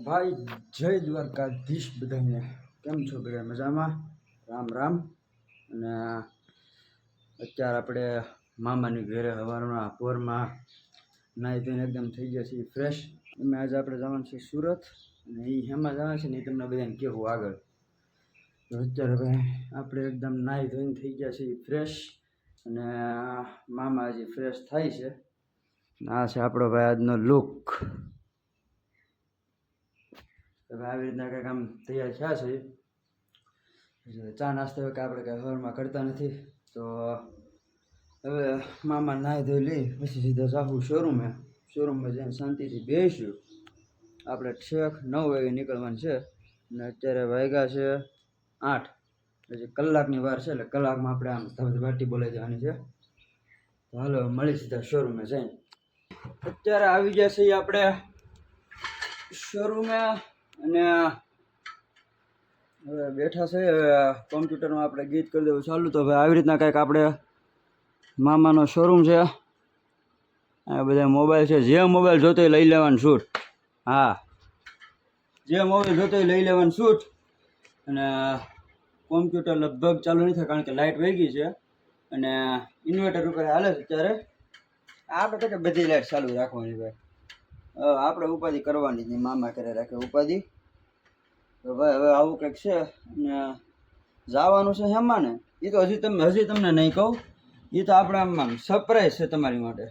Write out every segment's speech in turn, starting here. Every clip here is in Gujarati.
ભાઈ જય દ્વારકાધીશ બધાને. કેમ છો બધા? મજામાં? રામ રામ. અને અત્યારે આપણે મામાની ઘરે હવારના પોરમાં નાહી ધોઈને એકદમ થઈ ગયા છીએ ફ્રેશ. અમે આજે આપણે જવાનું છે સુરત, અને એ હેમાં જવાનું છે ને એ તમને બધાને કહેવું આગળ. તો અત્યારે ભાઈ આપણે એકદમ નાહી ધોઈને થઈ ગયા છીએ ફ્રેશ, અને મામા હજી ફ્રેશ થાય છે. આ છે આપણો ભાઈ આજનો લુક. હવે આવી રીતના કંઈક આમ તૈયાર થયા છે. ચા નાસ્તો કે આપણે કંઈ હવારમાં કરતા નથી, તો હવે મામા નાહી ધોઈ લઈ પછી સીધા જાહું શોરૂમમાં જઈને શાંતિથી બેસીશું. આપણે છેક 9 વાગે નીકળવાનું છે, અને અત્યારે વાગ્યા છે 8. પછી કલાકની વાર છે, એટલે કલાકમાં આપણે આમ ધબધબાટી બોલાવી દેવાની છે. તો હાલો મળી સીધા શોરૂમે જઈને. અત્યારે આવી ગયા છીએ આપણે શોરૂમે, અને હવે બેઠા છે. કોમ્પ્યુટરમાં આપણે ગીત કરી દેવું ચાલુ. તો ભાઈ આવી રીતના કંઈક આપણે મામાનો શોરૂમ છે. આ બધા મોબાઈલ છે, જે મોબાઈલ જોતો લઈ લેવાનું શૂટ. હા, જે મોબાઈલ જોતો લઈ લેવાનું શૂટ. અને કોમ્પ્યુટર લગભગ ચાલુ નથી થાય, કારણ કે લાઇટ વહી ગઈ છે અને ઇન્વર્ટર ઉપર હાલે છે અત્યારે. આપણે તો બધી લાઇટ ચાલુ રાખવાની ભાઈ, આપણે ઉપાધિ કરવાની જ નહીં. મામા કરે રાખે ઉપાધિ. તો ભાઈ હવે આવું કંઈક છે, અને જવાનું છે હેમાં ને એ તો હજી તમને નહીં કહું. એ તો આપણે આમ સરપ્રાઈઝ છે તમારી માટે.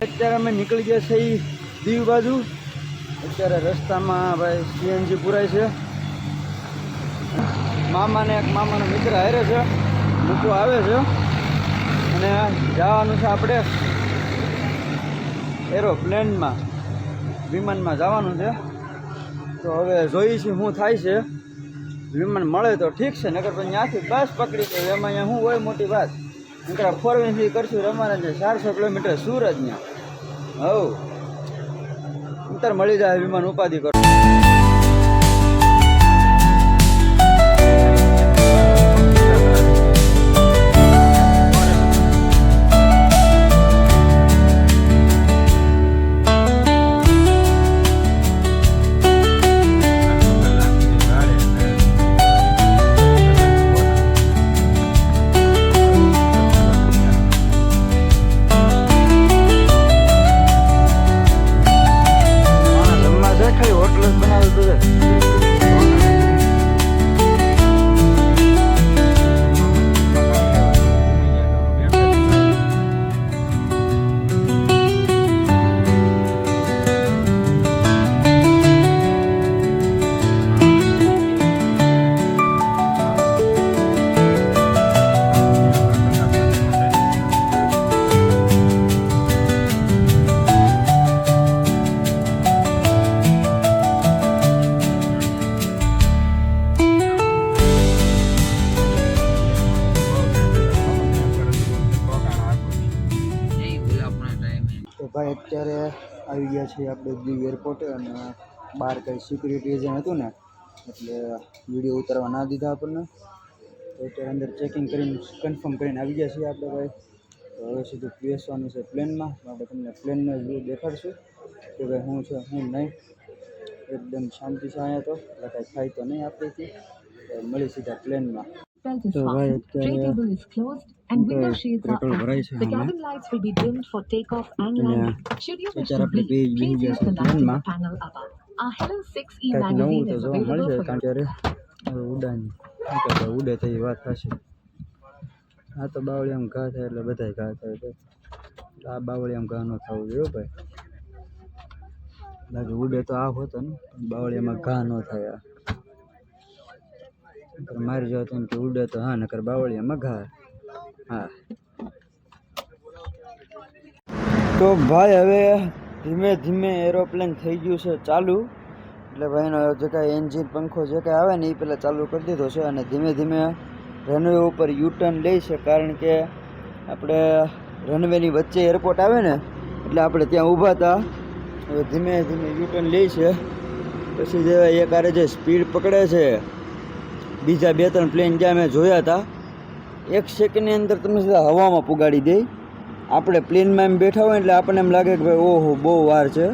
અત્યારે અમે નીકળી ગયા છે દીવ બાજુ. અત્યારે રસ્તામાં ભાઈ સીએનજી પુરાય છે. મામાનો મિત્ર હારે છે, મૂકવા આવે છે, અને જવાનું છે આપણે એરોપ્લેનમાં, વિમાનમાં જવાનું છે. તો હવે જોઈએ છીએ શું થાય છે. વિમાન મળે તો ઠીક છે, નકર પછી ત્યાંથી બસ પકડી છે. એમાં અહીંયા શું હોય મોટી વાત, નકર 4 કરશું રમાના છે 400 કિલોમીટર સુરત. ત્યાં હવ અંતર મળી જાય, વિમાન ઉપાધિ કરો. ભાઈ અત્યારે આવી ગયા છીએ આપણે દીવ એરપોર્ટે, અને બહાર કંઈ સિક્યુરિટી એજન્ટ હતું ને, એટલે વિડીયો ઉતારવા ના દીધા આપણને. તો અત્યારે અંદર ચેકિંગ કરીને કન્ફર્મ કરીને આવી ગયા છીએ આપણે ભાઈ. તો હવે સીધું બેસવાનું છે પ્લેનમાં. આપણે તમને પ્લેનનો વ્યૂ દેખાડશું કે ભાઈ શું છે શું નહીં. એકદમ શાંતિ છે અહીંયા તો, એટલે કાંઈ થાય તો નહીં આપણેથી. મળી સીધા પ્લેનમાં. Belt is તો ભાઈ fastened, tray અત્યારે table is closed, and window shades are petrol ભરાય open. છે The અમે, cabin lights will be dimmed for takeoff and અને landing. Should you wish અત્યારે to આપણે breathe, બેસી please ગયા use છે the light in the પ્લેનમાં. panel above. Our Hello 6E કંઈક નવું magazine તો is જોવા available મળશે, for કારણ કે હવે ઉડાન શું કહેવાય, ઉડે તો એ વાત થશે. આ તો બાવળિયામાં ઘા થાય એટલે બધાય ઘા થાય છે. આ બાવળિયામાં ઘા ન થવું જોઈએ હો ભાઈ. લાગે ઉડે તો આ હોતો ને, બાવળિયામાં ઘા ન થાય. આ મારી જોવા એમ કે ઉડે તો હા, નકર બાવળિયામાં ઘા. હા તો ભાઈ હવે ધીમે ધીમે એરોપ્લેન થઈ ગયું છે ચાલુ. એટલે ભાઈનો જે કાંઈ એન્જિન પંખો જે કાંઈ આવે ને એ પહેલાં ચાલુ કરી દીધો છે, અને ધીમે ધીમે રનવે ઉપર યુટર્ન લે છે. કારણ કે આપણે રનવેની વચ્ચે એરપોર્ટ આવે ને, એટલે આપણે ત્યાં ઊભા હતા. હવે ધીમે ધીમે યુટર્ન લે છે. પછી જે એક આરે જે સ્પીડ પકડે છે, બીજા 2-3 પ્લેન જ્યાં મેં જોયા હતા, 1 સેકન્ડની અંદર તમે સીધા હવામાં પુગાડી દે. આપણે પ્લેનમાં એમ બેઠા હોય એટલે આપણને એમ લાગે કે ભાઈ ઓહો બહુ વાર છે,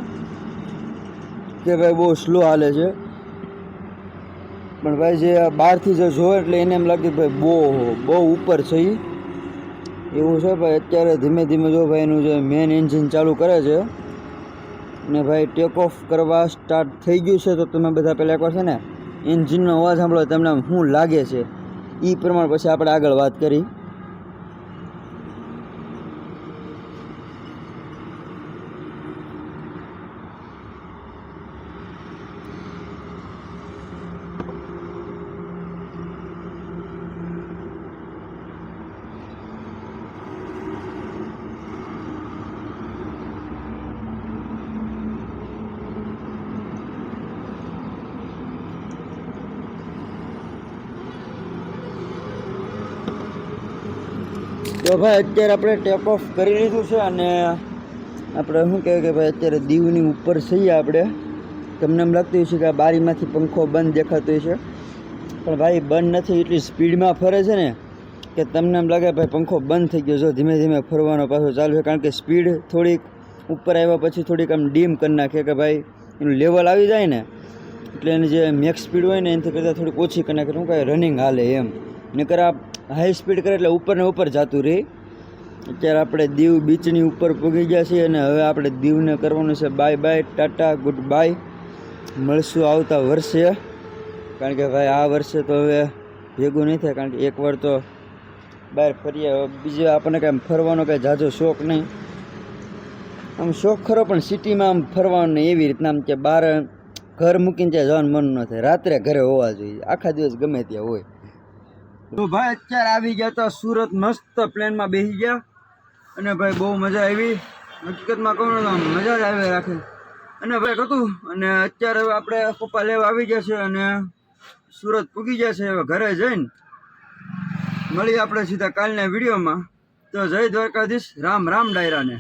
કે ભાઈ બહુ સ્લો હાલે છે. પણ ભાઈ જે બહારથી જો જોવે એટલે એને એમ લાગે કે ભાઈ બહુ ઉપર છે એ એવું છે ભાઈ. અત્યારે ધીમે ધીમે જો ભાઈ એનું જે મેન એન્જિન ચાલુ કરે છે, ને ભાઈ ટેક ઓફ કરવા સ્ટાર્ટ થઈ ગયું છે. તો તમે બધા પહેલાં એકવાર છે ને એન્જિનનો અવાજ સાંભળો, તમને શું લાગે છે એ પ્રમાણે પછી આપણે આગળ વાત કરી. તો ભાઈ અત્યારે આપણે ટેક ઓફ કરી લીધું છે, અને આપણે શું કહેવાય કે ભાઈ અત્યારે દીવની ઉપર છીએ આપણે. તમને એમ લાગતું હોય છે કે આ બારીમાંથી પંખો બંધ દેખાતો હોય છે, પણ ભાઈ બંધ નથી. એટલી સ્પીડમાં ફરે છે ને કે તમને એમ લાગે ભાઈ પંખો બંધ થઈ ગયો. જો ધીમે ધીમે ફરવાનો પાછો ચાલુ છે, કારણ કે સ્પીડ થોડીક ઉપર આવ્યા પછી થોડીક આમ ડીમ કરી નાખે, કે ભાઈ એનું લેવલ આવી જાય ને એટલે એની જે મેક્સ સ્પીડ હોય ને એનાથી કરતાં થોડીક ઓછી કરી નાખે. શું કહે રનિંગ હાલે એમ, નકર આ હાઈ સ્પીડ કરે એટલે ઉપર ને ઉપર જતું રહે. અત્યારે આપણે દીવ બીચની ઉપર પહોંચી ગયા છીએ, અને હવે આપણે દીવને કરવાનું છે bye bye, Tata, good bye. મળશું આવતા વર્ષે, કારણ કે ભાઈ આ વર્ષે તો હવે ભેગું નહીં થાય, કારણ કે એકવાર તો બહાર ફરીએ. બીજે આપણને કાંઈ ફરવાનો કાંઈ ઝાઝો શોખ નહીં. આમ શોખ ખરો પણ સિટીમાં આમ ફરવાનું નહીં એવી રીતના, આમ કે બહાર ઘર મૂકીને ત્યાં જવાનું મન ન થાય. રાત્રે ઘરે હોવા જોઈએ, આખા દિવસ ગમે ત્યાં હોય. તો ભાઈ અત્યારે આવી ગયા હતા સુરત, મસ્ત પ્લેનમાં બેસી ગયા, અને ભાઈ બહુ મજા આવી. હકીકતમાં કહું તો મજા જ આવી રાખે. અને ભાઈ હતું, અને અત્યારે હવે આપણે પપ્પા લેવા આવી ગયા છે, અને સુરત પૂગી ગયા છે. હવે ઘરે જઈને મળીએ આપણે સીધા કાલના વિડીયોમાં. તો જય દ્વારકાધીશ, રામ રામ ડાયરાને.